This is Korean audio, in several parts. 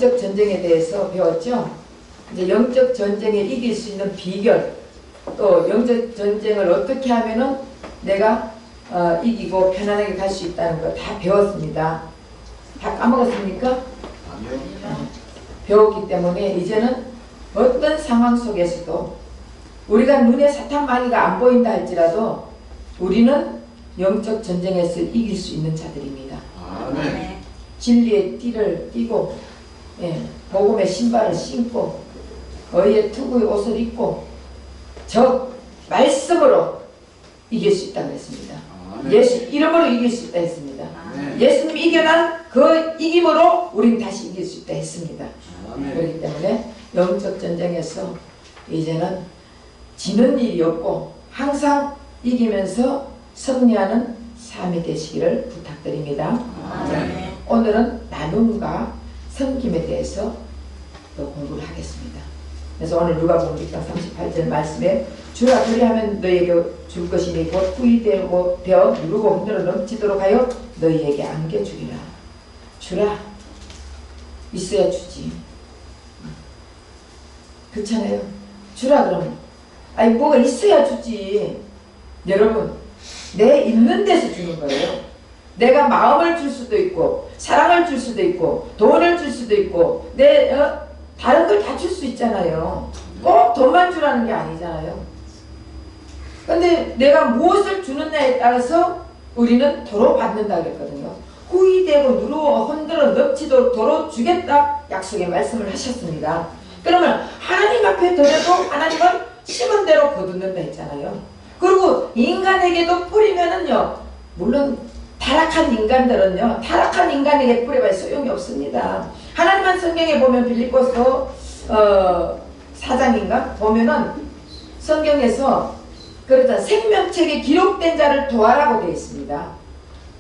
영적 전쟁에 대해서 배웠죠. 이제 영적 전쟁에 이길 수 있는 비결, 또 영적 전쟁을 어떻게 하면은 내가 이기고 편안하게 갈 수 있다는 거 다 배웠습니다. 다 까먹었습니까? 배웠기 때문에 이제는 어떤 상황 속에서도 우리가 눈에 사탄 마귀가 안 보인다 할지라도 우리는 영적 전쟁에서 이길 수 있는 자들입니다. 아멘. 진리의 띠를 띠고, 복음의 신발을 신고, 의의 투구의 옷을 입고, 저 말씀으로 이길 수 있다고 했습니다. 예수 이름으로 이길 수 있다 했습니다. 예수님 이겨난 그 이김으로 우린 다시 이길 수 있다 했습니다. 그렇기 때문에 영적 전쟁에서 이제는 지는 일이 없고 항상 이기면서 승리하는 삶이 되시기를 부탁드립니다. 오늘은 나눔과 섬김에 대해서 또 공부를 하겠습니다. 그래서 오늘 누가복음 6장 38절 말씀에 주라 그리하면 너희에게 줄 것이니 곧 후이되고 되어 누르고 흔들어 넘치도록 하여 너희에게 안겨주리라. 주라. 있어야 주지. 그렇잖아요. 주라 그러면 아니 뭐가 있어야 주지. 여러분 내 있는 데서 주는 거예요. 내가 마음을 줄 수도 있고 사랑을 줄 수도 있고 돈을 줄 수도 있고 내 다른 걸 다 줄 수 있잖아요. 꼭 돈만 주라는 게 아니잖아요. 근데 내가 무엇을 주느냐에 따라서 우리는 도로 받는다 그랬거든요. 후이되고 누르고 흔들어 넘치도록 도로 주겠다 약속의 말씀을 하셨습니다. 그러면 하나님 앞에 드려도 하나님은 심은 대로 거둔는다 했잖아요. 그리고 인간에게도 뿌리면은요, 물론 타락한 인간들은요, 타락한 인간에게 뿌려봐야 소용이 없습니다. 하나님은 성경에 보면 빌립보서 4장인가 보면은 성경에서 그러자 생명책에 기록된 자를 도와라고 되어 있습니다.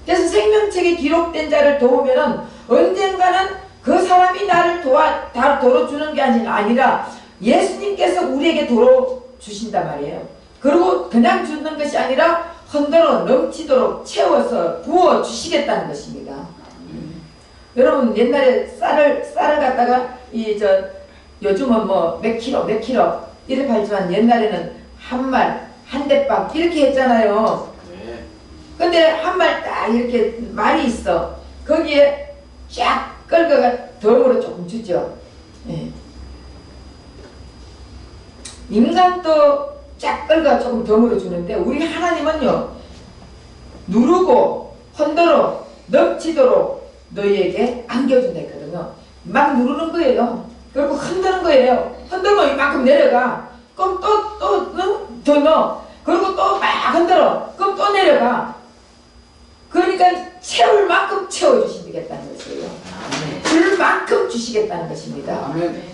그래서 생명책에 기록된 자를 도우면은 언젠가는 그 사람이 나를 도로 주는 게 아니라 예수님께서 우리에게 도로 주신단 말이에요. 그리고 그냥 주는 것이 아니라 흔들어 넘치도록 채워서 부어 주시겠다는 것입니다. 여러분 옛날에 쌀을 갖다가 요즘은 뭐 몇 킬로 이렇게 팔지만 옛날에는 한 말 한 대박 이렇게 했잖아요. 근데 한 말 딱 이렇게 말이 있어. 거기에 쫙 끌거가 덤으로 조금 주죠. 인간도 쫙 끌거가 조금 덤으로 주는데 우리 하나님은요, 누르고 흔들어 넘치도록 너희에게 안겨준다 했거든요. 막 누르는 거예요. 그리고 흔드는 거예요. 흔들면 이만큼 내려가. 그럼 또 더 넣어. 그리고 또 막 흔들어. 그럼 또 내려가. 그러니까 채울 만큼 채워주시겠다는 것이에요. 줄 만큼 주시겠다는 것입니다. 아멘.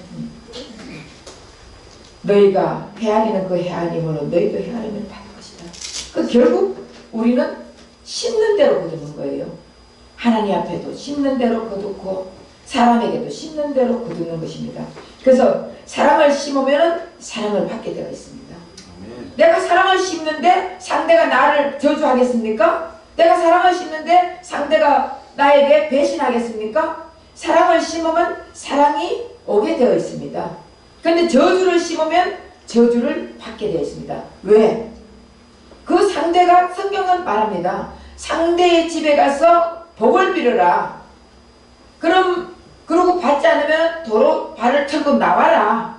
너희가 헤아리는 그 헤아림으로 너희도 헤아림을 받을 것이다. 그 결국 우리는 심는 대로 거두는 거예요. 하나님 앞에도 심는 대로 거두고 사람에게도 심는 대로 거두는 것입니다. 그래서 사랑을 심으면 사랑을 받게 되어 있습니다. 내가 사랑을 심는데 상대가 나를 저주하겠습니까? 내가 사랑을 심는데 상대가 나에게 배신하겠습니까? 사랑을 심으면 사랑이 오게 되어 있습니다. 그런데 저주를 심으면 저주를 받게 되어 있습니다. 왜? 그 상대가 성경은 말합니다. 상대의 집에 가서 복을 빌어라. 그러고 받지 않으면 도로 발을 털고 나와라.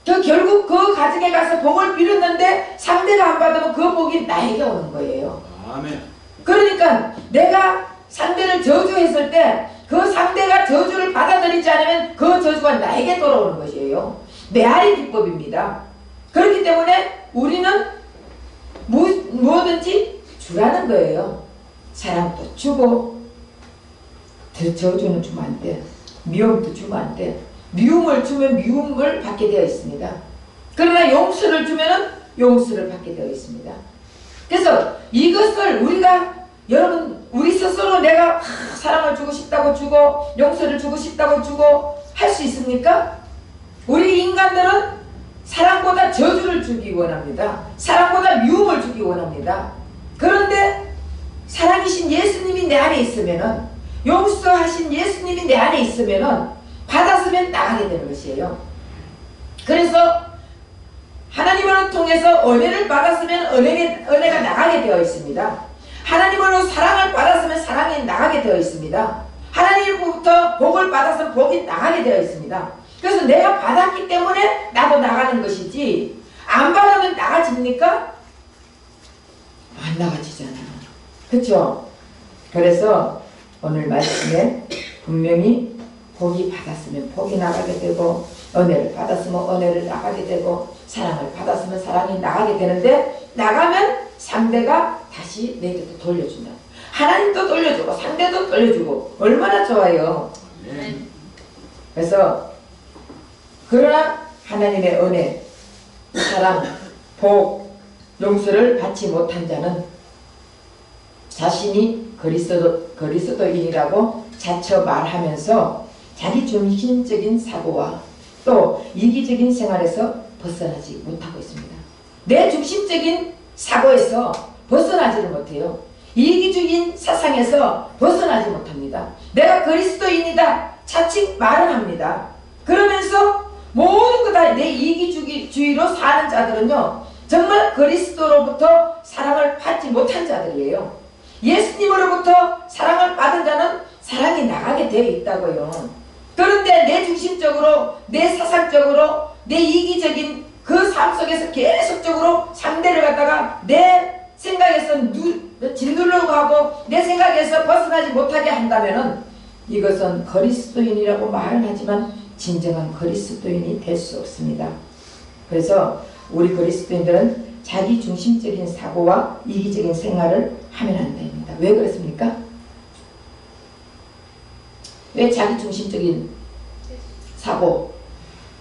결국 그 가정에 가서 복을 빌었는데 상대가 안 받으면 그 복이 나에게 오는 거예요. 아멘. 그러니까 내가 상대를 저주했을 때 그 상대가 저주를 받아들이지 않으면 그 저주가 나에게 돌아오는 것이에요. 메아리 기법입니다. 그렇기 때문에 우리는 무엇든지 주라는 거예요. 사랑도 주고 저주는 주면 안 돼. 미움도 주면 안 돼. 미움을 주면 미움을 받게 되어 있습니다. 그러나 용서를 주면 용서를 받게 되어 있습니다. 그래서 이것을 여러분 우리 스스로 내가 사랑을 주고 싶다고 주고 용서를 주고 싶다고 주고 할 수 있습니까? 우리 인간들은 사랑보다 저주를 주기 원합니다. 사랑보다 미움을 주기 원합니다. 그런데 사랑이신 예수님이 내 안에 있으면은, 용서하신 예수님이 내 안에 있으면은, 받아 받았으면 나가게 되는 것이에요. 그래서 하나님을 통해서 은혜를 받았으면 은혜가 나가게 되어 있습니다. 하나님으로 사랑을 받았으면 사랑이 나가게 되어 있습니다. 하나님으로부터 복을 받았으면 복이 나가게 되어 있습니다. 그래서 내가 받았기 때문에 나도 나가는 것이지, 안 받으면 나가집니까? 안 나가지잖아요. 그렇죠? 그래서 오늘 말씀에 분명히 복이 받았으면 복이 나가게 되고, 은혜를 받았으면 은혜를 나가게 되고, 사랑을 받았으면 사랑이 나가게 되는데, 나가면 상대가 다시 내게도 돌려준다. 하나님도 돌려주고 상대도 돌려주고 얼마나 좋아요. 그래서 그러나 하나님의 은혜, 사랑, 복, 용서를 받지 못한 자는 자신이 그리스도인이라고 자처 말하면서 자기 중심적인 사고와 또 이기적인 생활에서 벗어나지 못하고 있습니다. 내 중심적인 사고에서 벗어나지를 못해요. 이기적인 사상에서 벗어나지 못합니다. 내가 그리스도인이다 자칫 말을 합니다. 그러면서 모든 거 다 내 이기주의로 사는 자들은요, 정말 그리스도로부터 사랑을 받지 못한 자들이에요. 예수님으로부터 사랑을 받은 자는 사랑이 나가게 되어 있다고요. 그런데 내 중심적으로, 내 사상적으로, 내 이기적인 그 삶 속에서 계속적으로 상대를 갖다가 내 생각에서 짓누르려고 하고 내 생각에서 벗어나지 못하게 한다면은 이것은 그리스도인이라고 말은 하지만 진정한 그리스도인이 될 수 없습니다. 그래서 우리 그리스도인들은 자기 중심적인 사고와 이기적인 생활을 하면 안 됩니다. 왜 그렇습니까? 왜 자기 중심적인 사고,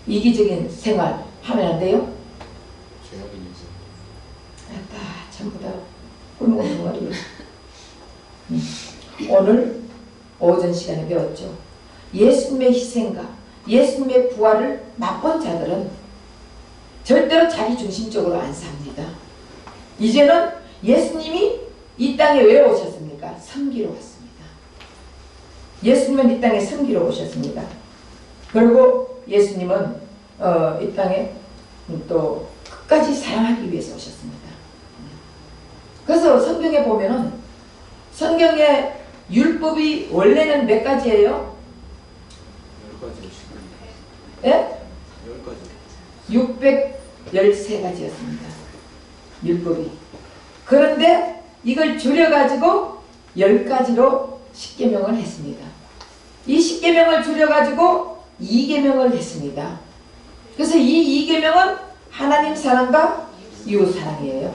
이기적인 생활 하면 안 돼요? 아따, 전부 다 꿀먹는 말이에요. 오늘 오전 시간에 배웠죠. 예수님의 희생과 예수님의 부활을 맛본 자들은 절대로 자기 중심적으로 안 삽니다. 이제는 예수님이 이 땅에 왜 오셨습니까? 섬기러 왔습니다. 예수님은 이 땅에 섬기러 오셨습니다. 그리고 예수님은 이 땅에 또 끝까지 사랑하기 위해서 오셨습니다. 그래서 성경에 보면은 성경의 율법이 원래는 몇 가지예요? 10가지. 예? 613가지였습니다. 율법이. 그런데 이걸 줄여가지고 10가지로 10계명을 했습니다. 이 10계명을 줄여가지고 2계명을 했습니다. 그래서 이 2계명은 하나님 사랑과 이웃 사랑이에요.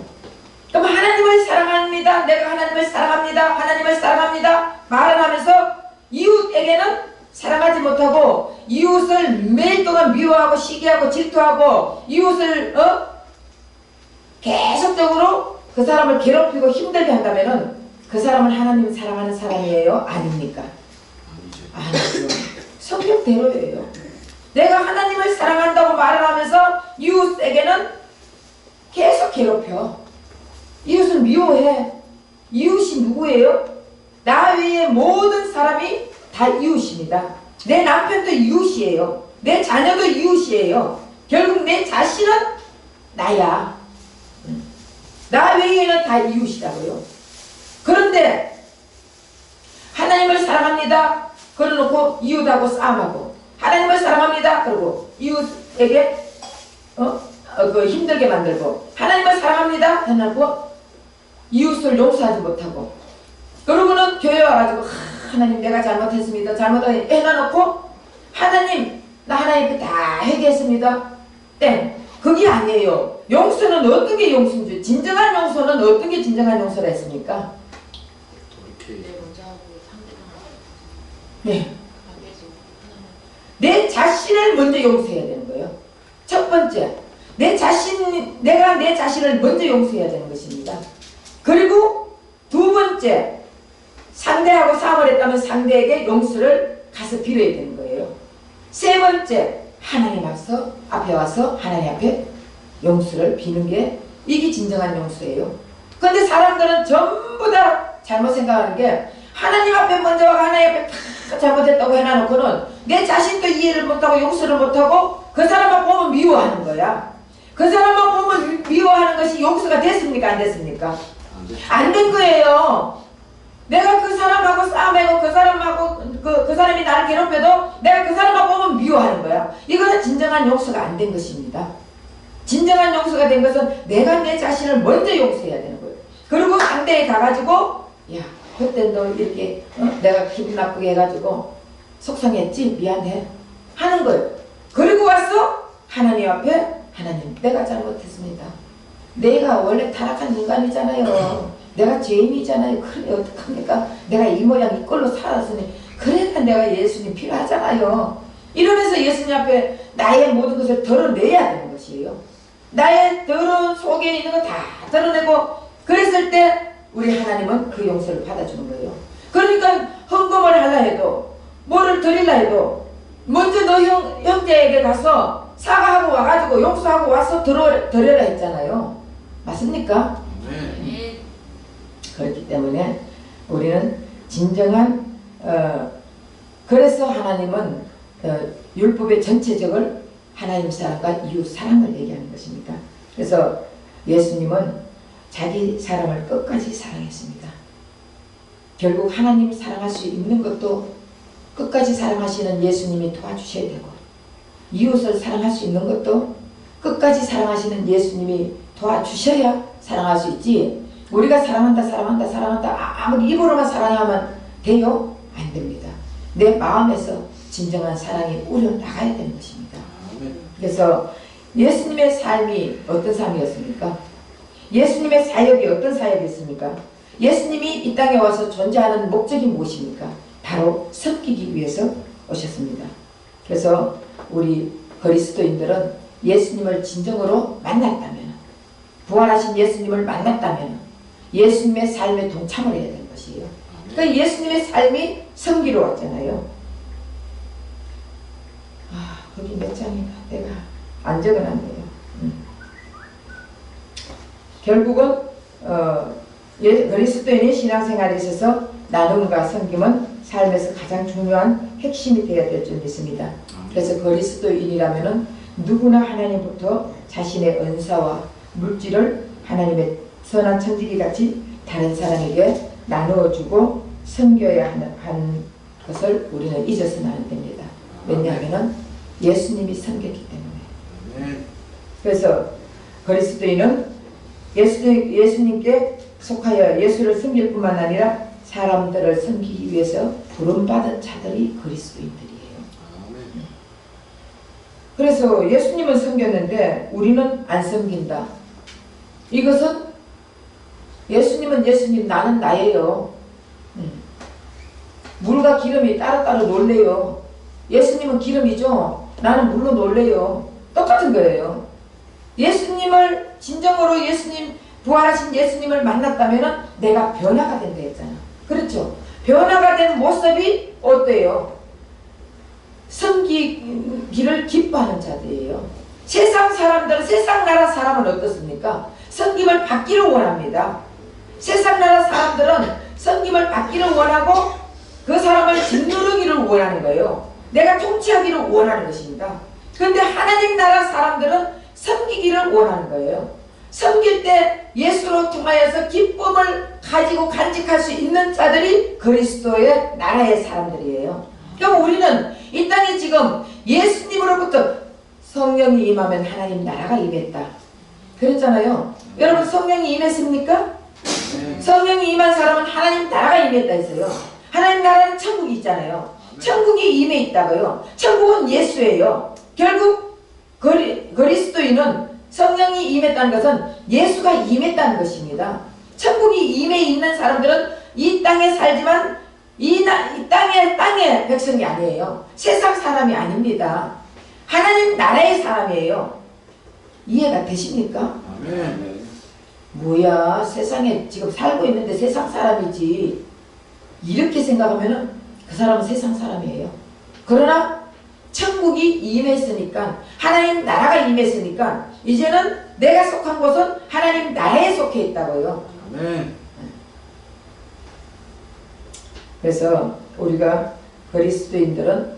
그럼 하나님을 사랑합니다. 내가 하나님을 사랑합니다. 하나님을 사랑합니다. 말을 하면서 이웃에게는 사랑하지 못하고 이웃을 매일 동안 미워하고 시기하고 질투하고 이웃을 계속적으로 그 사람을 괴롭히고 힘들게 한다면은 그 사람은 하나님 사랑하는 사람이에요? 아닙니까? 아니죠. 성격대로예요. 내가 하나님을 사랑한다고 말을 하면서 이웃에게는 계속 괴롭혀. 이웃은 미워해. 이웃이 누구예요? 나 외에 모든 사람이 다 이웃입니다. 내 남편도 이웃이에요. 내 자녀도 이웃이에요. 결국 내 자신은 나야. 나 외에는 다 이웃이라고요. 그런데 하나님을 사랑합니다. 그러놓고 이웃하고 싸움하고, 하나님을 사랑합니다. 그러고 이웃에게 힘들게 만들고, 하나님을 사랑합니다. 해놓고 이웃을 용서하지 못하고, 그러고는 교회 와가지고 하나님 내가 잘못했습니다. 해놔놓고 하나님 나 하나님 다 회개했습니다. 땡. 그게 아니에요. 용서는 어떻게 용서인지, 진정한 용서는 어떻게 진정한 용서를 했습니까? 네. 내 자신을 먼저 용서해야 되는 거예요. 첫 번째, 내가 내 자신을 먼저 용서해야 되는 것입니다. 그리고 두 번째, 상대하고 싸움을 했다면 상대에게 용서를 가서 빌어야 되는 거예요. 세 번째, 하나님 앞에 와서 하나님 앞에 용서를 비는 게 이게 진정한 용서예요. 그런데 사람들은 전부 다 잘못 생각하는 게, 하나님 앞에 먼저 와서 하나님 앞에 다 잘못했다고 해놔놓고는 내 자신도 이해를 못하고 용서를 못하고 그 사람만 보면 미워하는 거야. 그 사람만 보면 미워하는 것이 용서가 됐습니까? 안 됐습니까? 안 된 거예요. 내가 그 사람하고 싸움하고 그 사람하고 그 사람이 나를 괴롭혀도 내가 그 사람만 보면 미워하는 거야. 이거는 진정한 용서가 안 된 것입니다. 진정한 용서가 된 것은 내가 내 자신을 먼저 용서해야 되는 거예요. 그리고 상대에 가가지고 야 그때 너 이렇게 내가 기분 나쁘게 해가지고 속상했지? 미안해 하는 거예요. 그리고 와서 하나님 앞에 하나님 내가 잘못했습니다. 내가 원래 타락한 인간이잖아요. 내가 죄인이잖아요. 그래 어떡합니까? 내가 이 모양 이 꼴로 살았으니 그러니까 내가 예수님 필요하잖아요. 이러면서 예수님 앞에 나의 모든 것을 덜어내야 되는 것이에요. 나의 더러운 속에 있는 거 다 덜어내고 그랬을 때 우리 하나님은 그 용서를 받아주는 거예요. 그러니까 헌금을 하려 해도 뭐를 드리려 해도 먼저 너 형제에게 가서 사과하고 와가지고 용서하고 와서 드려라 했잖아요. 맞습니까? 네. 그렇기 때문에 우리는 진정한 그래서 하나님은 율법의 전체적을 하나님 사랑과 이웃 사랑을 얘기하는 것입니다. 그래서 예수님은 자기 사람을 끝까지 사랑했습니다. 결국 하나님 사랑할 수 있는 것도 끝까지 사랑하시는 예수님이 도와주셔야 되고 이웃을 사랑할 수 있는 것도 끝까지 사랑하시는 예수님이 도와주셔야 사랑할 수 있지 우리가 사랑한다 아무리 입으로만 사랑하면 돼요? 안 됩니다. 내 마음에서 진정한 사랑이 우러나가야 되는 것입니다. 그래서 예수님의 삶이 어떤 삶이었습니까? 예수님의 사역이 어떤 사역이었습니까? 예수님이 이 땅에 와서 존재하는 목적이 무엇입니까? 바로 섬기기 위해서 오셨습니다. 그래서 우리 그리스도인들은 예수님을 진정으로 만났다면 부활하신 예수님을 만났다면 예수님의 삶에 동참을 해야 되는 것이에요. 그러니까 예수님의 삶이 섬기로웠잖아요. 거기 몇 장이나 내가 안 적어놨네요. 결국은 그리스도인의 신앙생활에 있어서 나눔과 섬김은 삶에서 가장 중요한 핵심이 되어야 될 줄 믿습니다. 그래서 그리스도인이라면은 누구나 하나님부터 자신의 은사와 물질을 하나님의 선한 천지기 같이 다른 사람에게 나누어주고 섬겨야 하는 것을 우리는 잊어서는 안 됩니다. 왜냐하면 예수님이 섬겼기 때문에. 그래서 그리스도인은 예수님께 속하여 예수를 섬길 뿐만 아니라 사람들을 섬기기 위해서 부름받은 자들이 그리스도인들이에요. 그래서 예수님은 섬겼는데 우리는 안 섬긴다. 이것은 예수님은 예수님 나는 나예요. 물과 기름이 따로따로 놀래요. 예수님은 기름이죠. 나는 물로 놀래요. 똑같은 거예요. 예수님을 진정으로 예수님 부활하신 예수님을 만났다면 내가 변화가 된다 했잖아. 그렇죠? 변화가 된 모습이 어때요? 섬기기를 기뻐하는 자들이에요. 세상 사람들은 세상 나라 사람은 어떻습니까? 섬김을 받기를 원합니다. 세상 나라 사람들은 섬김을 받기를 원하고 그 사람을 짓누르기를 원하는 거예요. 내가 통치하기를 원하는 것입니다. 그런데 하나님 나라 사람들은 섬기기를 원하는 거예요. 섬길 때 예수로 통하여서 기쁨을 가지고 간직할 수 있는 자들이 그리스도의 나라의 사람들이에요. 그럼 우리는 이 땅에 지금 예수님으로부터 성령이 임하면 하나님 나라가 임했다. 그랬잖아요. 여러분 성령이 임했습니까? 성령이 임한 사람은 하나님 나라가 임했다 했어요. 하나님 나라는 천국이 있잖아요. 천국이 임해 있다고요. 천국은 예수예요. 결국 그리스도인은 성령이 임했다는 것은 예수가 임했다는 것입니다. 천국이 임해 있는 사람들은 이 땅에 살지만 이 땅의 백성이 아니에요. 세상 사람이 아닙니다. 하나님 나라의 사람이에요. 이해가 되십니까? 아멘. 뭐야 세상에 지금 살고 있는데 세상 사람이지 이렇게 생각하면은 그 사람은 세상 사람이에요. 그러나 천국이 임했으니까 하나님 나라가 임했으니까 이제는 내가 속한 곳은 하나님 나라에 속해 있다고요. 아멘. 그래서 우리가 그리스도인들은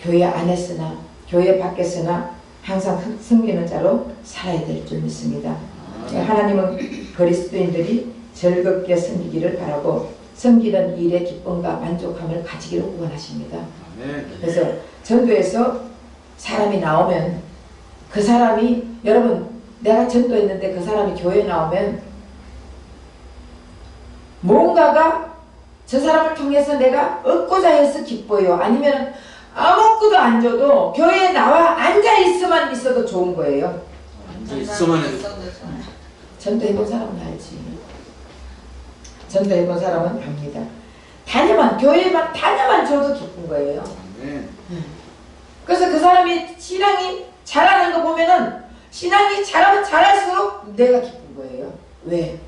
교회 안에서나 교회 밖에서나 항상 섬기는 자로 살아야 될 줄 믿습니다. 하나님은 그리스도인들이 즐겁게 섬기기를 바라고 섬기는 일의 기쁨과 만족함을 가지기를 원하십니다. 그래서 전도에서 사람이 나오면 그 사람이, 여러분 내가 전도했는데 그 사람이 교회에 나오면 뭔가가 저 사람을 통해서 내가 얻고자 해서 기뻐요? 아니면 아무것도 안 줘도 교회에 나와 앉아있으만 있어도 좋은 거예요? 앉아있으면 전도해본 사람은 알지. 전도해본 사람은 압니다. 다녀만, 교회만 다녀만 줘도 기쁜 거예요. 그래서 그 사람이 신앙이 잘하는 거 보면은 신앙이 잘하면 잘할수록 내가 기쁜 거예요. 왜?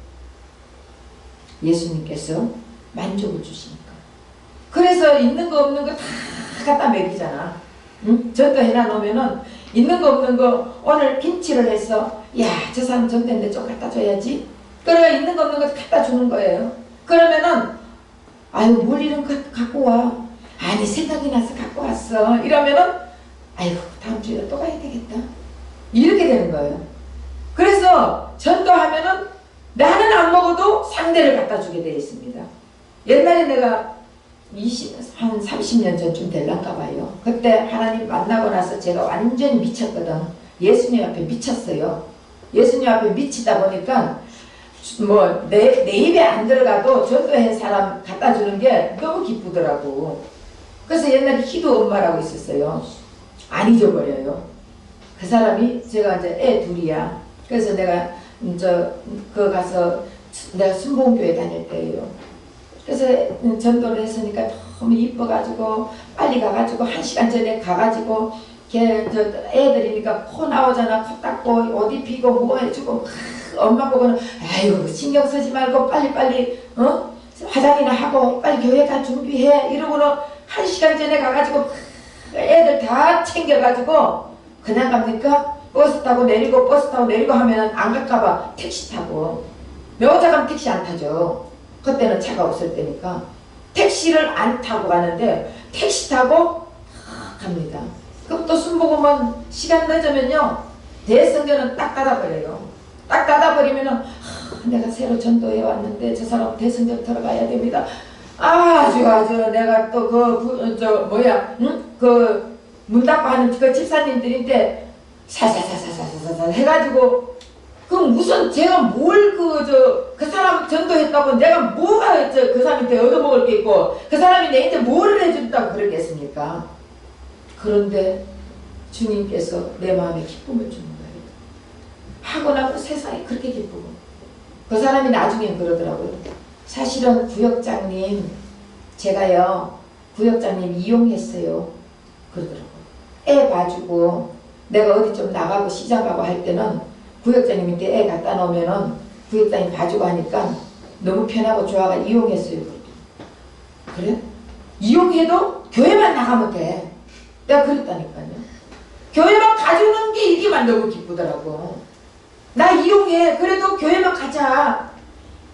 예수님께서 만족을 주시니까. 그래서 있는 거 없는 거 다 갖다 먹이잖아. 응? 전도 해놔놓으면은 있는 거 없는 거 오늘 김치를 해서 야, 저 사람 전도했는데 좀 갖다 줘야지. 그래, 있는 거 없는 거 갖다 주는 거예요. 그러면은 아유, 뭘 이런 거 갖고 와. 아니, 생각이 나서 갖고 왔어. 이러면은 아이고, 다음 주에 또 가야 되겠다. 이렇게 되는 거예요. 그래서 전도하면은 나는 안 먹어도 상대를 갖다 주게 되어 있습니다. 옛날에 내가 한 30년 전쯤 될란가 봐요. 그때 하나님 만나고 나서 제가 완전히 미쳤거든. 예수님 앞에 미쳤어요. 예수님 앞에 미치다 보니까 뭐 내 입에 안 들어가도 전도한 사람 갖다 주는 게 너무 기쁘더라고. 그래서 옛날에 희도 엄마라고 있었어요. 안 잊어버려요. 그 사람이, 제가 이제 애 둘이야. 그래서 내가 그 가서 내가 순봉교회 다닐 때예요. 그래서 전도를 했으니까 너무 이뻐가지고 빨리 가가지고 1시간 전에 가가지고 애들이니까 코 나오잖아. 코 닦고 옷 입히고 뭐 해주고 엄마 보고는 아이고 신경 쓰지 말고 빨리빨리 화장이나 하고 빨리 교회 갈 준비해 이러고는 1시간 전에 가가지고 애들 다 챙겨가지고 그냥 갑니까? 버스 타고 내리고 버스 타고 내리고 하면 안 갈까봐 택시 타고. 여자 가면 택시 안 타죠. 그때는 차가 없을 때니까 택시를 안 타고 가는데 택시 타고 갑니다. 그럼 또 순복음은 시간 늦으면요 대성전은 딱 닫아버려요. 딱 닫아버리면은 내가 새로 전도해 왔는데 저 사람 대성전 들어가야 됩니다. 아주 내가 또 그 문 닫고 하는 그 집사님들인데 사사사사사사사 해가지고 그 무슨 제가 뭘 그 사람 전도했다고 내가 뭐가 그 사람한테 얻어먹을 게 있고 그 사람이 내한테 뭐를 해준다고 그러겠습니까? 그런데 주님께서 내 마음에 기쁨을 주는 거예요. 하고 나면 세상이 그렇게 기쁘고. 그 사람이 나중엔 그러더라고요. 사실은 구역장님 제가요 구역장님 이용했어요. 그러더라고요. 애 봐주고 내가 어디 좀 나가고 시장 가고 할 때는 구역장님한테 애 갖다 놓으면은 구역장님 봐주고 하니까 너무 편하고 좋아가 이용했어요. 그래? 이용해도 교회만 나가면 돼. 내가 그랬다니까요. 교회만 가주는 게 이게만 너무 기쁘더라고. 나 이용해. 그래도 교회만 가자.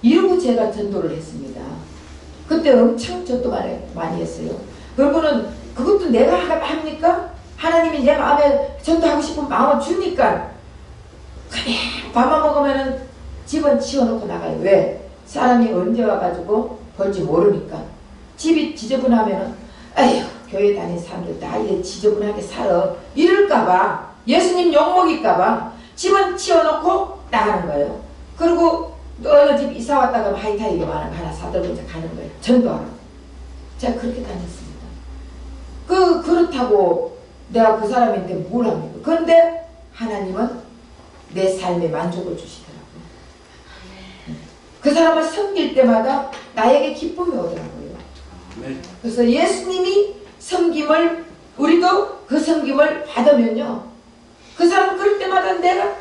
이러고 제가 전도를 했습니다. 그때 엄청 전도 많이 했어요. 그러고는 그것도 내가 합니까? 하나님이 내 마음에 전도하고 싶은 마음을 주니까 그냥 밥만 먹으면은 집은 치워놓고 나가요. 왜? 사람이 언제 와가지고 볼지 모르니까. 집이 지저분하면은 아휴 교회 다니는 사람들 다 이래 지저분하게 살아 이럴까봐 예수님 욕먹일까봐 집은 치워놓고 나가는 거예요. 그리고 어느 집 이사 왔다가 하면 하이타이 이거 하나 사들고 이제 가는 거예요. 전도하러. 제가 그렇게 다녔습니다. 그렇다고 내가 그 사람한테 뭘 합니까? 그런데 하나님은 내 삶에 만족을 주시더라고요. 그 사람을 섬길 때마다 나에게 기쁨이 오더라고요. 그래서 예수님이 섬김을 우리도 그 섬김을 받으면요 그 사람 그럴 때마다 내가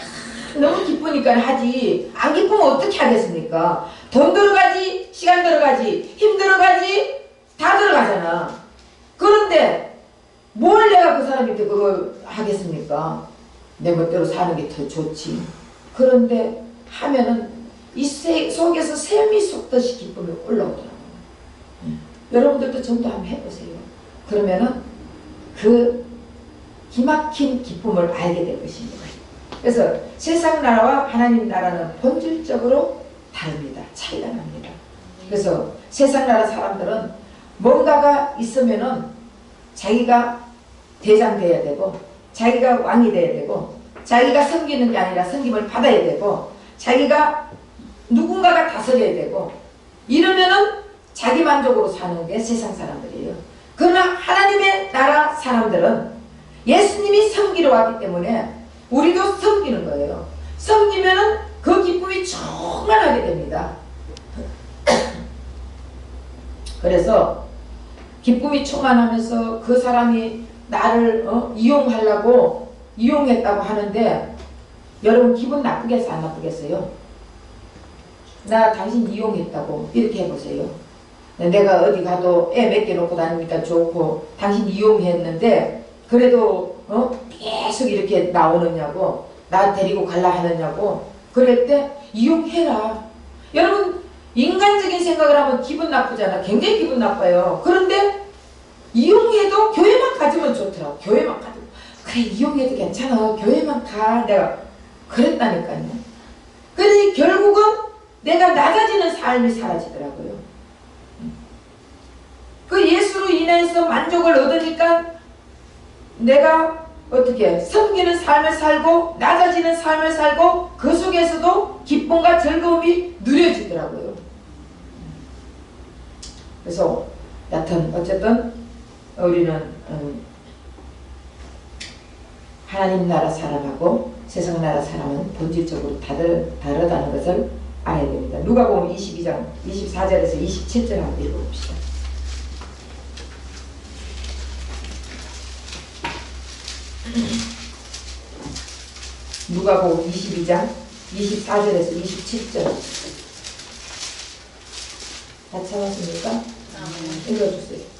너무 기쁘니까 하지. 안 기쁘면 어떻게 하겠습니까? 돈 들어가지, 시간 들어가지, 힘 들어가지, 다 들어가잖아. 그런데 뭘 내가 그 사람한테 그걸 하겠습니까? 내 멋대로 사는 게 더 좋지. 그런데 하면은 이 속에서 샘이 솟듯이 기쁨이 올라오더라고요. 여러분들도 전도 한번 해보세요. 그러면은 그 기막힌 기쁨을 알게 될 것입니다. 그래서 세상 나라와 하나님 나라는 본질적으로 다릅니다. 차이가 납니다. 그래서 세상 나라 사람들은 뭔가가 있으면은 자기가 대장 돼야 되고, 자기가 왕이 돼야 되고, 자기가 섬기는 게 아니라 섬김을 받아야 되고, 자기가 누군가가 다스려야 되고, 이러면은 자기 만족으로 사는 게 세상 사람들이에요. 그러나 하나님의 나라 사람들은 예수님이 섬기러 왔기 때문에 우리도 섬기는 거예요. 섬기면은 그 기쁨이 충만하게 됩니다. 그래서 기쁨이 충만하면서 그 사람이 나를 이용하려고 이용했다고 하는데, 여러분 기분 나쁘겠어요? 안 나쁘겠어요? 나 당신 이용했다고 이렇게 해보세요. 내가 어디 가도 애 몇 개 놓고 다니니까 좋고, 당신 이용했는데 그래도 계속 이렇게 나오느냐고, 나 데리고 갈라 하느냐고. 그럴 때 이용해라. 여러분 인간적인 생각을 하면 기분 나쁘잖아. 굉장히 기분 나빠요. 그런데 이용해도 교회만 가지면 좋더라고. 교회만 가지면 그래, 이용해도 괜찮아, 교회만 가. 내가 그랬다니까요. 그러니 결국은 내가 낮아지는 삶이 사라지더라고요. 그 예수로 인해서 만족을 얻으니까 내가 어떻게 섬기는 삶을 살고 낮아지는 삶을 살고, 그 속에서도 기쁨과 즐거움이 누려지더라고요. 그래서 여튼 어쨌든 우리는 하나님 나라 사람하고 세상 나라 사람은 본질적으로 다르다는 것을 알아야 됩니다. 누가복음 22장 24절에서 27절 한번 읽어봅시다. 누가복음 22장 24절에서 27절 다 찾았습니까? 읽어주세요.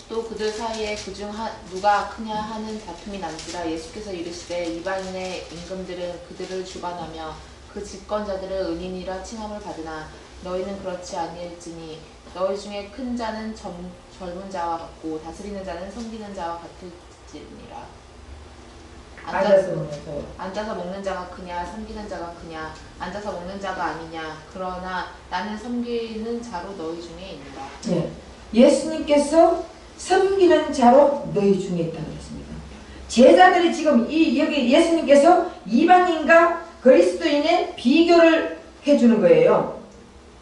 또 그들 사이에 그중 누가 크냐 하는 다툼이 남지라 예수께서 이르시되 이방인의 임금들은 그들을 주관하며 그 집권자들을 은인이라 칭함을 받으나 너희는 그렇지 아니할지니 너희 중에 큰 자는 젊은 자와 같고 다스리는 자는 섬기는 자와 같을지니라. 앉아서 먹는 자가 크냐 섬기는 자가 크냐, 앉아서 먹는 자가 아니냐. 그러나 나는 섬기는 자로 너희 중에 있노라. 네. 예수님께서 섬기는 자로 너희 중에 있다고 했습니다. 제자들이 지금 여기 예수님께서 이방인과 그리스도인의 비교를 해주는 거예요.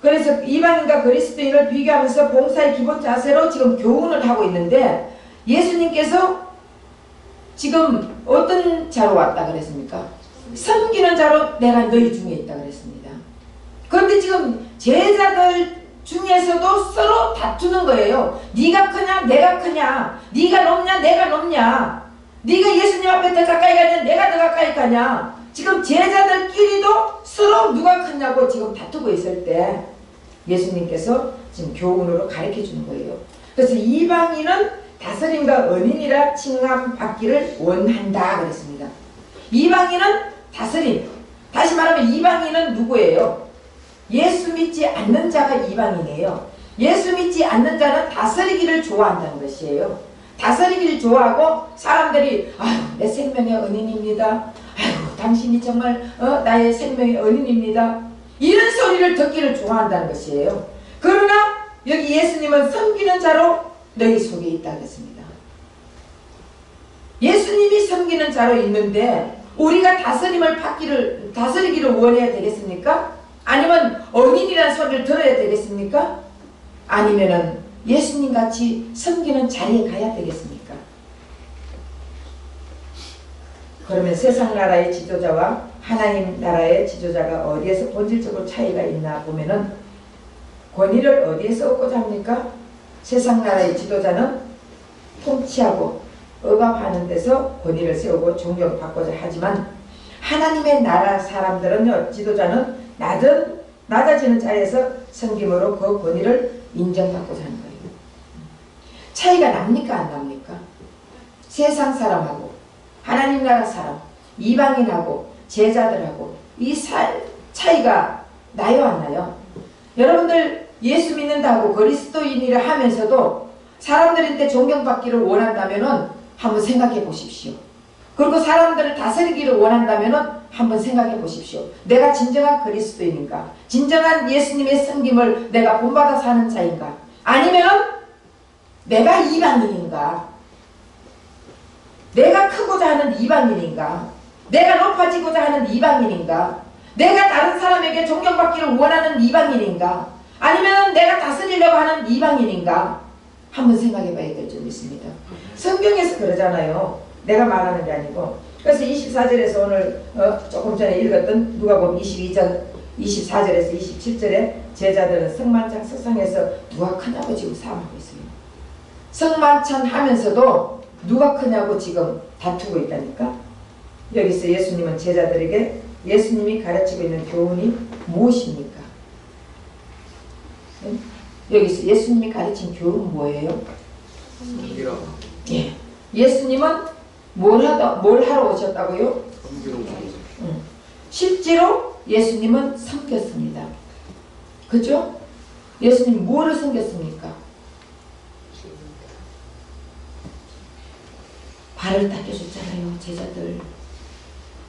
그래서 이방인과 그리스도인을 비교하면서 봉사의 기본 자세로 지금 교훈을 하고 있는데, 예수님께서 지금 어떤 자로 왔다 그랬습니까? 섬기는 자로 내가 너희 중에 있다 그랬습니다. 그런데 지금 제자들 중에서도 서로 다투는 거예요. 네가 크냐 내가 크냐, 네가 높냐 내가 높냐, 네가 예수님 앞에 더 가까이 가냐 내가 더 가까이 가냐. 지금 제자들끼리도 서로 누가 크냐고 지금 다투고 있을 때 예수님께서 지금 교훈으로 가르쳐 주는 거예요. 그래서 이방인은 다스림과 은인이라 칭함받기를 원한다 그랬습니다. 이방인은 다스림, 다시 말하면 이방인은 누구예요? 예수 믿지 않는 자가 이방인이에요. 예수 믿지 않는 자는 다스리기를 좋아한다는 것이에요. 다스리기를 좋아하고, 사람들이 아유 내 생명의 은인입니다, 아유 당신이 정말 나의 생명의 은인입니다, 이런 소리를 듣기를 좋아한다는 것이에요. 그러나 여기 예수님은 섬기는 자로 너희 속에 있다 하겠습니다. 예수님이 섬기는 자로 있는데 우리가 다스리기를 원해야 되겠습니까? 아니면 은인이라는 소리를 들어야 되겠습니까? 아니면은 예수님 같이 섬기는 자리에 가야 되겠습니까? 그러면 세상 나라의 지도자와 하나님 나라의 지도자가 어디에서 본질적으로 차이가 있나 보면은, 권위를 어디에서 얻고자 합니까? 세상 나라의 지도자는 통치하고 억압하는 데서 권위를 세우고 존경받고자 하지만, 하나님의 나라 사람들은요, 지도자는 낮아지는 자리에서 섬김으로 그 권위를 인정받고자 하는 거예요. 차이가 납니까 안 납니까? 세상 사람하고 하나님 나라 사람, 이방인하고 제자들하고 이 차이가 나요 안 나요? 여러분들 예수 믿는다고 그리스도인이라 하면서도 사람들한테 존경받기를 원한다면은 한번 생각해 보십시오. 그리고 사람들을 다스리기를 원한다면 한번 생각해 보십시오. 내가 진정한 그리스도인인가? 진정한 예수님의 섬김을 내가 본받아 사는 자인가? 아니면 내가 이방인인가? 내가 크고자 하는 이방인인가? 내가 높아지고자 하는 이방인인가? 내가 다른 사람에게 존경받기를 원하는 이방인인가? 아니면 내가 다스리려고 하는 이방인인가? 한번 생각해 봐야 될 점이 있습니다. 성경에서 그러잖아요. 내가 말하는 게 아니고. 그래서 24절에서 오늘 조금 전에 읽었던 누가복음 22장 24절에서 27절에 제자들은 성만찬 석상에서 누가 크냐고 지금 싸움하고 있어요. 성만찬 하면서도 누가 크냐고 지금 다투고 있다니까. 여기서 예수님은 제자들에게 예수님이 가르치고 있는 교훈이 무엇입니까? 여기서 예수님이 가르친 교훈은 뭐예요? 예. 예수님은 뭘 하러 오셨다고요? 실제로 예수님은 섬겼습니다. 그죠? 예수님 뭐를 섬겼습니까? 발을 닦여줬잖아요.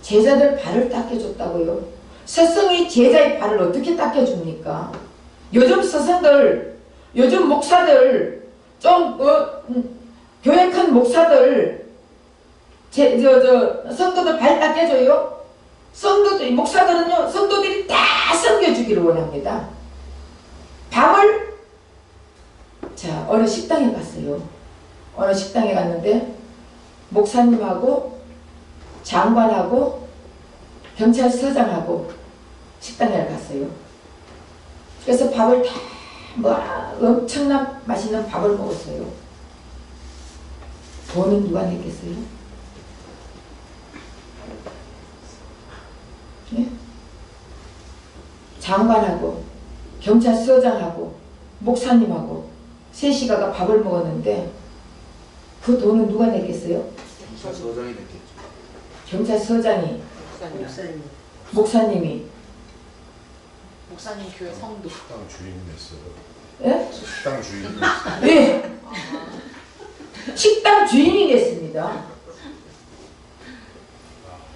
제자들 발을 닦여줬다고요. 스승이 제자의 발을 어떻게 닦여줍니까? 요즘 스승들, 요즘 목사들, 좀 교회 큰 목사들, 성도들 발 닦여줘요? 목사들은요, 성도들이 다 섬겨주기를 원합니다. 어느 식당에 갔어요. 어느 식당에 갔는데, 목사님하고, 장관하고, 경찰서장하고 식당에 갔어요. 그래서 밥을 엄청난 맛있는 밥을 먹었어요. 돈은 누가 냈겠어요? 네? 장관하고 경찰서장하고 목사님하고 셋이 가가 밥을 먹었는데 그 돈은 누가 냈겠어요? 경찰서장이 냈겠죠. 경찰서장이, 목사님이, 목사님 교회 성도. 식당 주인이 냈어요. 예? 식당 주인이 냈어요. 예. 식당 주인이 냈습니다.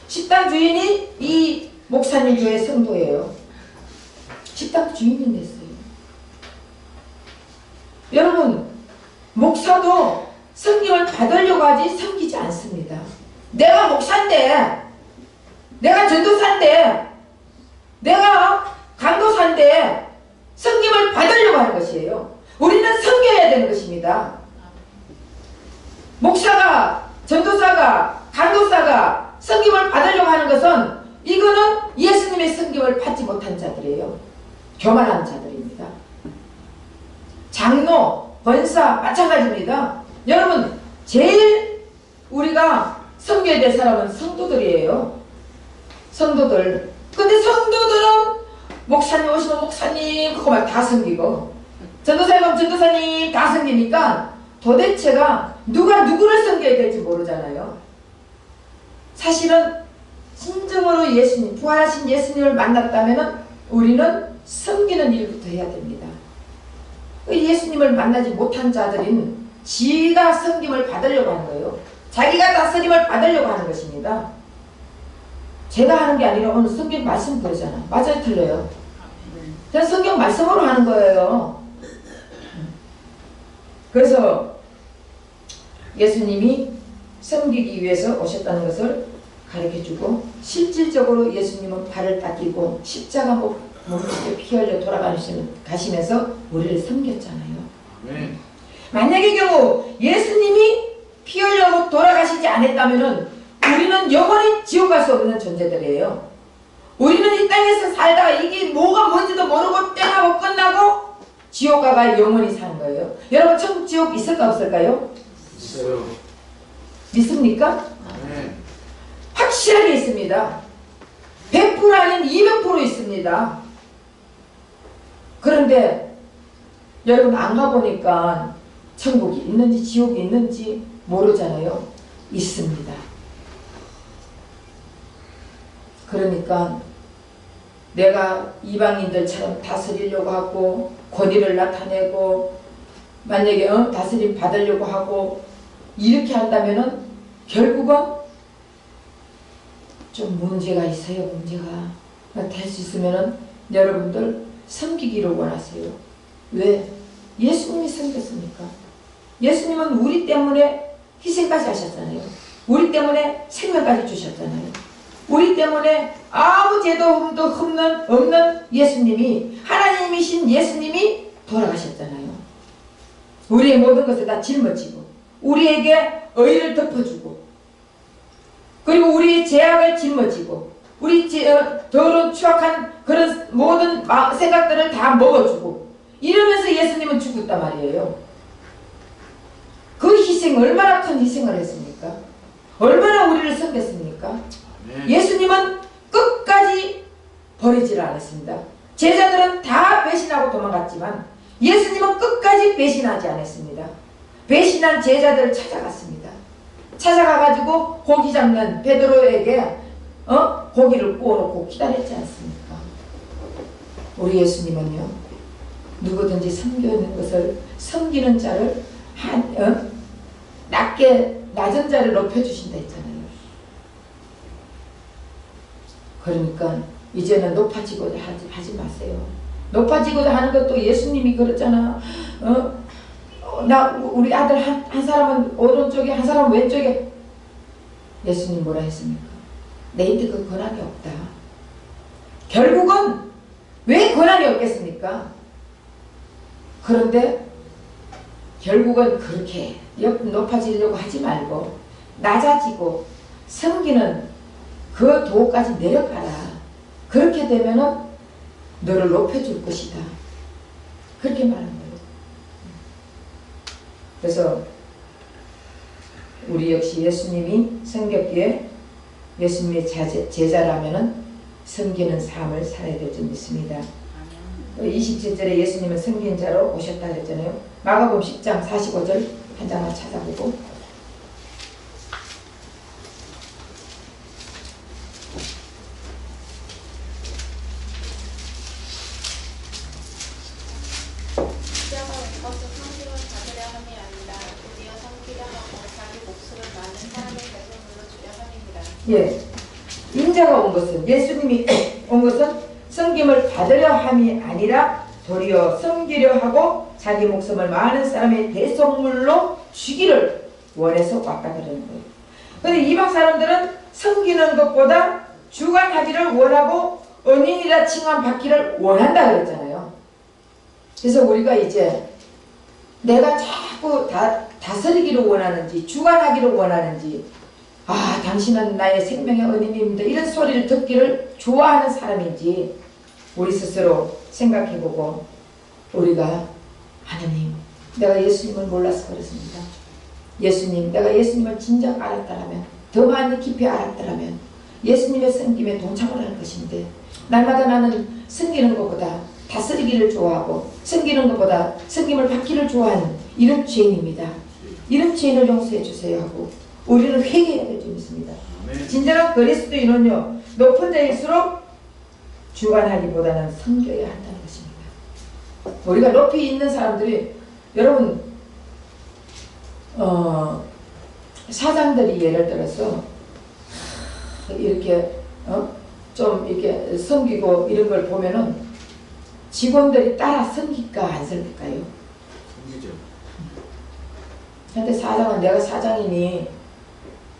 식당 주인이 이 목사님 교회 성도예요. 식당 주인이 냈어요. 여러분, 목사도 섬김을 받으려고 하지 섬기지 않습니다. 내가 목사인데, 내가 전도사인데, 내가 강도사인데 섬김을 받으려고 하는 것이에요. 우리는 섬겨야 되는 것입니다. 목사가, 전도사가, 강도사가 섬김을 받으려고 하는 것은 이거는 예수님의 섬김을 받지 못한 자들이에요. 교만한 자들입니다. 장로, 권사 마찬가지입니다. 여러분, 제일 우리가 섬겨야 될 사람은 성도들이에요. 성도들. 근데 성도들은 목사님 오시면 목사님 그거만 다 섬기고, 전도사님 오면 전도사님 다 섬기니까 도대체가 누가 누구를 섬겨야 될지 모르잖아요. 사실은 진정으로 예수님, 부활하신 예수님을 만났다면 우리는 섬기는 일부터 해야 됩니다. 예수님을 만나지 못한 자들은 지가 섬김을 받으려고 하는 거예요. 자기가 다스림을 받으려고 하는 것입니다. 제가 하는 게 아니라 오늘 성경 말씀 보잖아. 맞아요, 틀려요? 그냥 성경 말씀으로 하는 거예요. 그래서 예수님이 섬기기 위해서 오셨다는 것을 가르쳐주고, 실질적으로 예수님은 발을 닦이고 십자가 몸속에 피 흘려 돌아가시면서 우리를 섬겼잖아요. 네. 만약의 경우 예수님이 피 흘려 돌아가시지 않았다면 우리는 영원히 지옥 갈 수 없는 존재들이에요. 우리는 이 땅에서 살다가 이게 뭐가 뭔지도 모르고 땡하고 끝나고 지옥 가가 영원히 사는 거예요. 여러분, 천국 지옥 있을까 없을까요? 있어요. 믿습니까? 네. 확실하게 있습니다. 100% 아닌 200% 있습니다. 그런데 여러분, 안 가보니까 천국이 있는지 지옥이 있는지 모르잖아요. 있습니다. 그러니까 내가 이방인들처럼 다스리려고 하고 권위를 나타내고 만약에 다스림 받으려고 하고 이렇게 한다면은 결국은 좀 문제가 있어요. 문제가 될 수 있으면은 여러분들 섬기기를 원하세요. 왜? 예수님이 섬겼습니까? 예수님은 우리 때문에 희생까지 하셨잖아요. 우리 때문에 생명까지 주셨잖아요. 우리 때문에 아무 죄도 없는 예수님이, 하나님이신 예수님이 돌아가셨잖아요. 우리의 모든 것을 다 짊어지고 우리에게 의를 덮어주고, 그리고 우리의 죄악을 짊어지고 우리 더러운 추악한 그런 모든 생각들을 다 먹어주고 이러면서 예수님은 죽었단 말이에요. 그 희생, 얼마나 큰 희생을 했습니까? 얼마나 우리를 섬겼습니까? 예수님은 끝까지 버리지를 않았습니다. 제자들은 다 배신하고 도망갔지만 예수님은 끝까지 배신하지 않았습니다. 배신한 제자들을 찾아갔습니다. 찾아가가지고 고기 잡는 베드로에게 고기를 구워놓고 기다렸지 않습니까? 우리 예수님은요, 누구든지 섬기는 것을, 섬기는 자를 낮은 자를 높여주신다 했잖아요. 그러니까 이제는 높아지고자 하지 마세요. 높아지고자 하는 것도 예수님이 그랬잖아. 우리 아들 한 사람은 오른쪽에, 한 사람은 왼쪽에. 예수님 뭐라 했습니까? 내한테 그 권한이 없다. 결국은 왜 권한이 없겠습니까? 그런데 결국은 그렇게 높아지려고 하지 말고 낮아지고 섬기는 그 도까지 내려가라. 그렇게 되면은 너를 높여줄 것이다. 그렇게 말한 거예요. 그래서 우리 역시 예수님이 섬겼기에 예수님의 제자라면은 섬기는 삶을 살아야 될 줄 믿습니다. 27절에 예수님은 섬긴 자로 오셨다 그랬잖아요. 마가복음 10장 45절 한 장만 찾아보고, 십자가 온 것은 섬김을 받으려 함이 아니라 도리어 섬기려 하고 자기 목숨을 많은 사람의 대속물로 주려 함이니라. 예, 인자가 온 것은, 예수님이 온 것은 섬김을 받으려 함이 아니라 도리어 섬기려 하고 자기 목숨을 많은 사람의 대속물로 주기를 원해서 왔다 그러는 거예요. 그런데 이방 사람들은 섬기는 것보다 주관하기를 원하고 은인이라 칭함받기를 원한다 그랬잖아요. 그래서 우리가 이제 내가 자꾸 다스리기를 원하는지 주관하기를 원하는지, 당신은 나의 생명의 은인입니다, 이런 소리를 듣기를 좋아하는 사람인지 우리 스스로 생각해보고, 우리가 하나님, 내가 예수님을 몰라서 그렇습니다. 예수님, 내가 예수님을 진작 알았다라면, 더 많이 깊이 알았다라면 예수님의 섬김에 동참을 할 것인데, 날마다 나는 섬기는 것보다 다스리기를 좋아하고 섬기는 것보다 섬김을 받기를 좋아하는 이런 죄인입니다. 이런 죄인을 용서해 주세요 하고 우리는 회개해야 될 줄 믿습니다. 진정한 그리스도인은요, 높은 자일수록 주관하기보다는 섬겨야 한다는 것입니다. 우리가 높이 있는 사람들이, 여러분 사장들이 예를 들어서 이렇게 좀 이렇게 섬기고 이런 걸 보면은 직원들이 따라 섬길까 안 섬길까요? 섬기죠. 근데 사장은, 내가 사장이니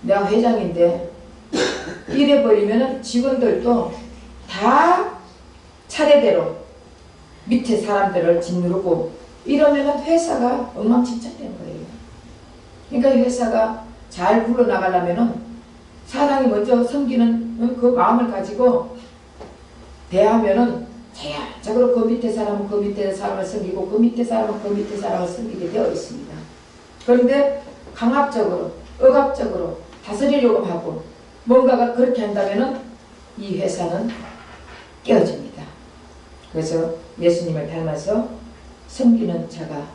내가 회장인데 이래버리면은 직원들도 다 차례대로 밑에 사람들을 짓누르고 이러면은 회사가 엉망진창 되는 거예요. 그러니까 이 회사가 잘 굴러나가려면은 사장이 먼저 섬기는 그 마음을 가지고 대하면은 자연적으로 그 밑에 사람은 그 밑에 사람을 섬기고 그 밑에 사람은 그 밑에 사람을 섬기게 되어 있습니다. 그런데 강압적으로, 억압적으로 다스리려고 하고 뭔가가 그렇게 한다면은 이 회사는 깨어집니다. 그래서 예수님을 닮아서 섬기는 자가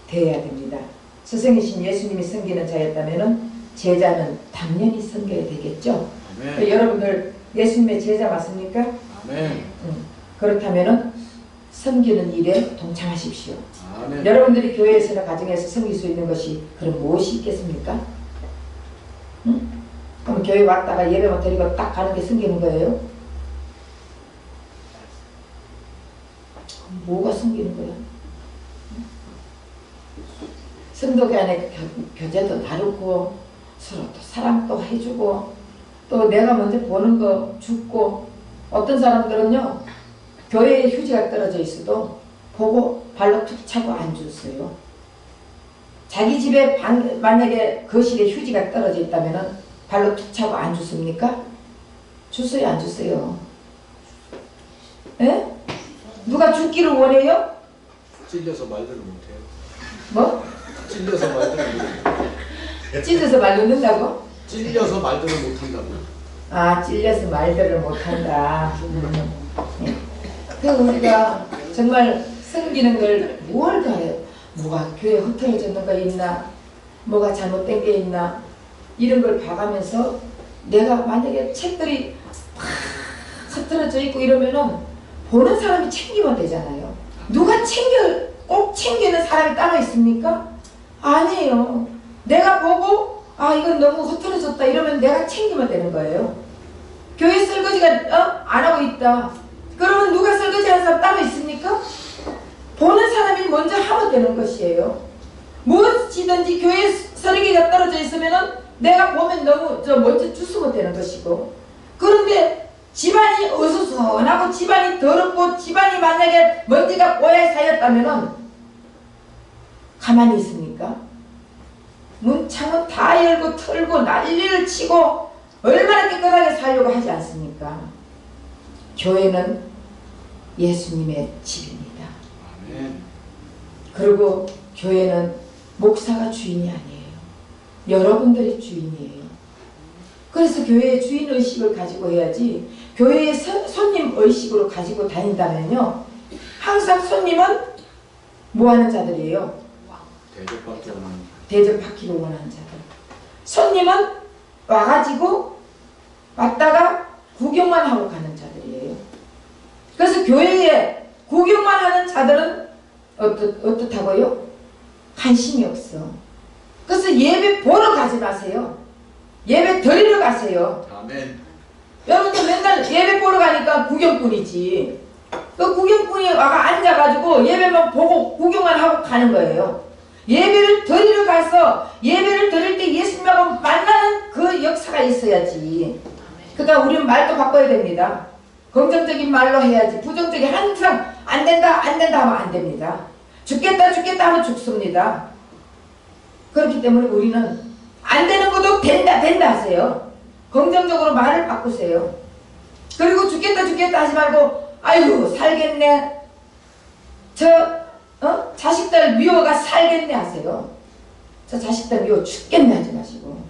되어야 됩니다. 스승이신 예수님이 섬기는 자였다면은 제자는 당연히 섬겨야 되겠죠. 여러분들 예수님의 제자 맞습니까? 아멘. 그렇다면은 섬기는 일에 동참하십시오. 아멘. 여러분들이 교회에서나 가정에서 섬길 수 있는 것이 그럼 무엇이 있겠습니까? 응? 그럼 교회 왔다가 예배만 드리고 딱 가는 게 섬기는 거예요? 뭐가 섬기는 거야? 성도 간의 교제도 다르고 서로 또 사랑도 해주고 또 내가 먼저 보는 거 죽고 어떤 사람들은요 교회에 휴지가 떨어져 있어도 보고 발로 툭 차고 안 줬어요. 자기 집에 만약에 거실에 휴지가 떨어져 있다면 발로 툭 차고 안 줬습니까? 줬어요 안 줬어요? 예? 누가 죽기를 원해요? 찔려서 말들을 못해요. 뭐? 찔려서 말들을 못해요. 찢어서 말 놓는다고? 찔려서 말들을 못한다고. 아 찔려서 말들을 못한다. 예. 그 우리가 정말 섬기는 걸 뭘 가해요? 뭐가 교회 흐트러졌는 거 있나? 뭐가 잘못된 게 있나? 이런 걸 봐가면서 내가 만약에 책들이 막 흐트러져 있고 이러면은 보는 사람이 챙기면 되잖아요. 누가 꼭 챙기는 사람이 따로 있습니까? 아니에요. 내가 보고 아 이건 너무 흐트러졌다 이러면 내가 챙기면 되는 거예요. 교회 설거지가 안 하고 있다. 그러면 누가 설거지하는 사람 따로 있습니까? 보는 사람이 먼저 하면 되는 것이에요. 무엇이든지 교회 설거지가 떨어져 있으면은 내가 보면 너무 먼저 주스면 되는 것이고 그런데 집안이 어수선하고 집안이 더럽고 집안이 만약에 먼지가 뽀얗게 쌓였다면은 가만히 있습니까? 문 창문 다 열고 털고 난리를 치고 얼마나 깨끗하게 살려고 하지 않습니까? 교회는 예수님의 집입니다. 아멘. 그리고 교회는 목사가 주인이 아니에요. 여러분들이 주인이에요. 그래서 교회의 주인의식을 가지고 해야지 교회의 손님의식으로 가지고 다닌다면요 항상 손님은 뭐하는 자들이에요? 대접받기 원하는. 대접받기를 원하는 자들. 손님은 와가지고 왔다가 구경만 하고 가는 자들이에요. 그래서 교회에 구경만 하는 자들은 어떻다고요? 관심이 없어. 그래서 예배 보러 가지 마세요. 예배 드리러 가세요. 아멘. 여러분들 맨날 예배 보러 가니까 구경꾼이지. 그 구경꾼이 와가 앉아가지고 예배만 보고 구경만 하고 가는 거예요. 예배를 드리러 가서 예배를 드릴 때 예수님하고 만나는 그 역사가 있어야지. 그러니까 우리는 말도 바꿔야 됩니다. 긍정적인 말로 해야지. 부정적인 항상 안 된다 하면 안 됩니다. 죽겠다 하면 죽습니다. 그렇기 때문에 우리는 안 되는 것도 된다 하세요. 긍정적으로 말을 바꾸세요. 그리고 죽겠다 하지 말고 아유 살겠네. 자식들 미워가 살겠네 하세요. 저 자식들 미워 죽겠네 하지 마시고.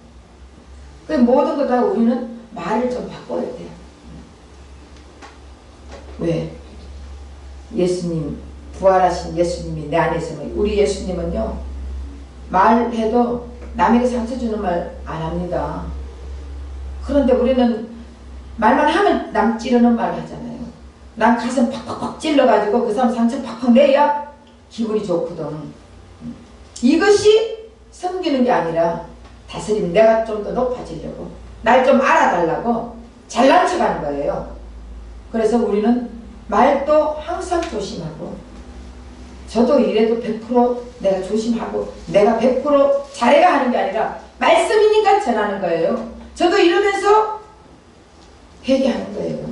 그 모든 것 다 우리는 말을 좀 바꿔야 돼요. 왜? 예수님, 부활하신 예수님이 내 안에 있으면 우리 예수님은요 말해도 남에게 상처 주는 말 안 합니다. 그런데 우리는 말만 하면 남 찌르는 말 하잖아요. 난 가슴 팍팍팍 찔러가지고 그 사람 상처 팍팍 내야 기분이 좋거든. 이것이 섬기는 게 아니라 다스림, 내가 좀 더 높아지려고 날 좀 알아달라고 잘난 척하는 거예요. 그래서 우리는 말도 항상 조심하고 저도 이래도 100% 내가 조심하고 내가 100% 잘해야 하는 게 아니라 말씀이니까 전하는 거예요. 저도 이러면서 회개하는 거예요.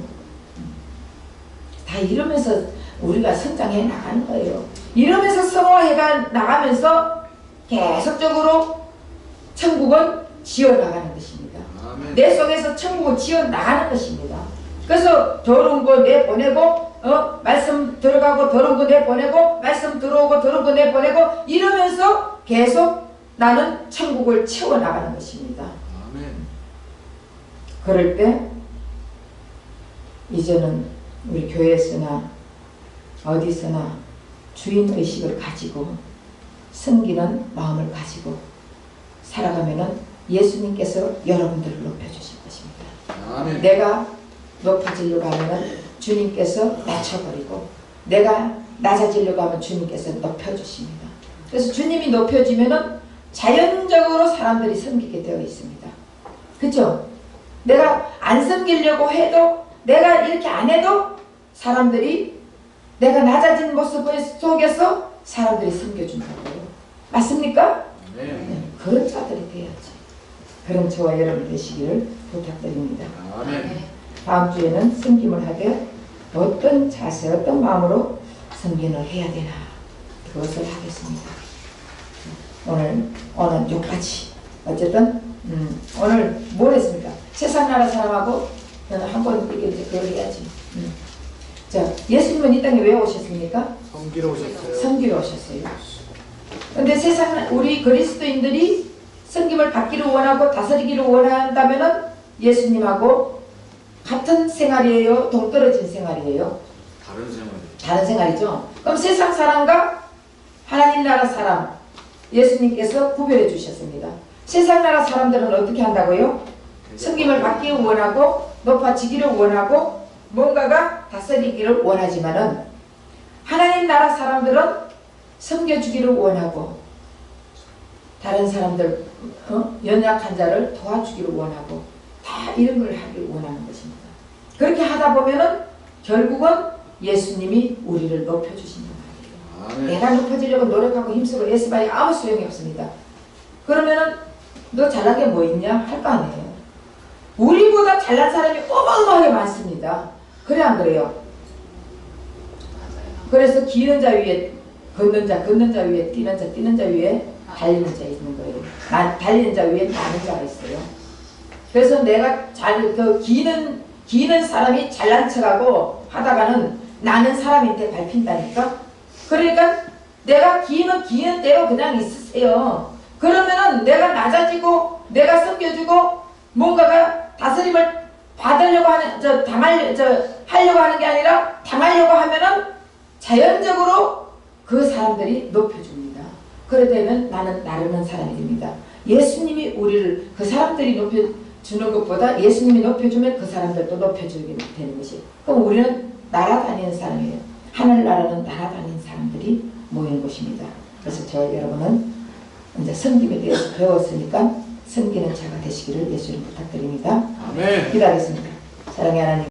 다 이러면서 우리가 성장해 나가는 거예요. 이러면서 성화해 나가면서 계속적으로 천국은 지어나가는 것입니다. 아멘. 내 속에서 천국을 지어나가는 것입니다. 그래서 더러운 거 내보내고 말씀 들어가고 더러운 거 내보내고 말씀 들어오고 더러운 거 내보내고 이러면서 계속 나는 천국을 채워나가는 것입니다. 아멘. 그럴 때 이제는 우리 교회에서나 어디서나 주인의식을 가지고 섬기는 마음을 가지고 살아가면은 예수님께서 여러분들을 높여주실 것입니다. 아멘. 내가 높아지려고 하면 주님께서 낮춰버리고 내가 낮아지려고 하면 주님께서 높여주십니다. 그래서 주님이 높여지면 자연적으로 사람들이 섬기게 되어 있습니다. 그쵸? 내가 안 섬기려고 해도, 내가 이렇게 안 해도 사람들이, 내가 낮아진 모습 속에서 사람들이 섬겨준다고요. 맞습니까? 아멘. 그런 자들이 돼야지. 그런 저와 여러분 되시기를 부탁드립니다. 아멘. 다음 주에는 섬김을 하되 어떤 자세, 어떤 마음으로 섬김을 해야 되나, 그것을 하겠습니다. 오늘 여기까지. 어쨌든 오늘 뭘 했습니까? 세상 나라 사람하고 한번 이렇게 그걸 해야지. 자, 예수님은 이 땅에 왜 오셨습니까? 섬기러 오셨어요. 섬기러 오셨어요. 근데 세상 우리 그리스도인들이 섬김을 받기를 원하고 다스리기를 원한다면은 예수님하고 같은 생활이에요? 동떨어진 생활이에요? 다른 생활이. 다른 생활이죠. 그럼 세상 사람과 하나님 나라 사람, 예수님께서 구별해 주셨습니다. 세상 나라 사람들은 어떻게 한다고요? 섬김을 받기를 원하고 높아지기를 원하고 뭔가가 다스리기를 원하지만은 하나님 나라 사람들은 섬겨주기를 원하고 다른 사람들, 연약한 자를 도와주기를 원하고 다 이런 걸 하기를 원하는 것입니다. 그렇게 하다 보면은 결국은 예수님이 우리를 높여주신단 말이에요. 아멘. 내가 높아지려고 노력하고 힘쓰고 애써봐야 아무 소용이 없습니다. 그러면은 너 잘난 게 뭐 있냐? 할 거 아니에요. 우리보다 잘난 사람이 어마어마하게 많습니다. 그래 안 그래요? 그래서 기는 자 위에 걷는 자, 걷는 자 위에 뛰는 자, 뛰는 자 위에 달리는 자 있는 거예요. 달리는 자 위에 나는 자가 있어요. 그래서 내가 기는 사람이 잘난 척하고 하다가는 나는 사람한테 밟힌다니까. 그러니까 내가 기는 대로 그냥 있으세요. 그러면은 내가 낮아지고 내가 섬겨주고 뭔가가 다스림을 받으려고 하는 하려고 하는 게 아니라 당하려고 하면은 자연적으로 그 사람들이 높여줍니다. 그러되면 나는 나르는 사람이 됩니다. 예수님이 우리를 그 사람들이 높여주는 것보다 예수님이 높여주면 그 사람들도 높여주게 되는 것이. 그럼 우리는 날아다니는 사람이에요. 하늘나라는 날아다니는 사람들이 모인 곳입니다. 그래서 저 여러분은 이제 섬김에 대해서 배웠으니까 섬기는 자가 되시기를 예수님 부탁드립니다. 아멘. 기도하겠습니다. 사랑의 하나님.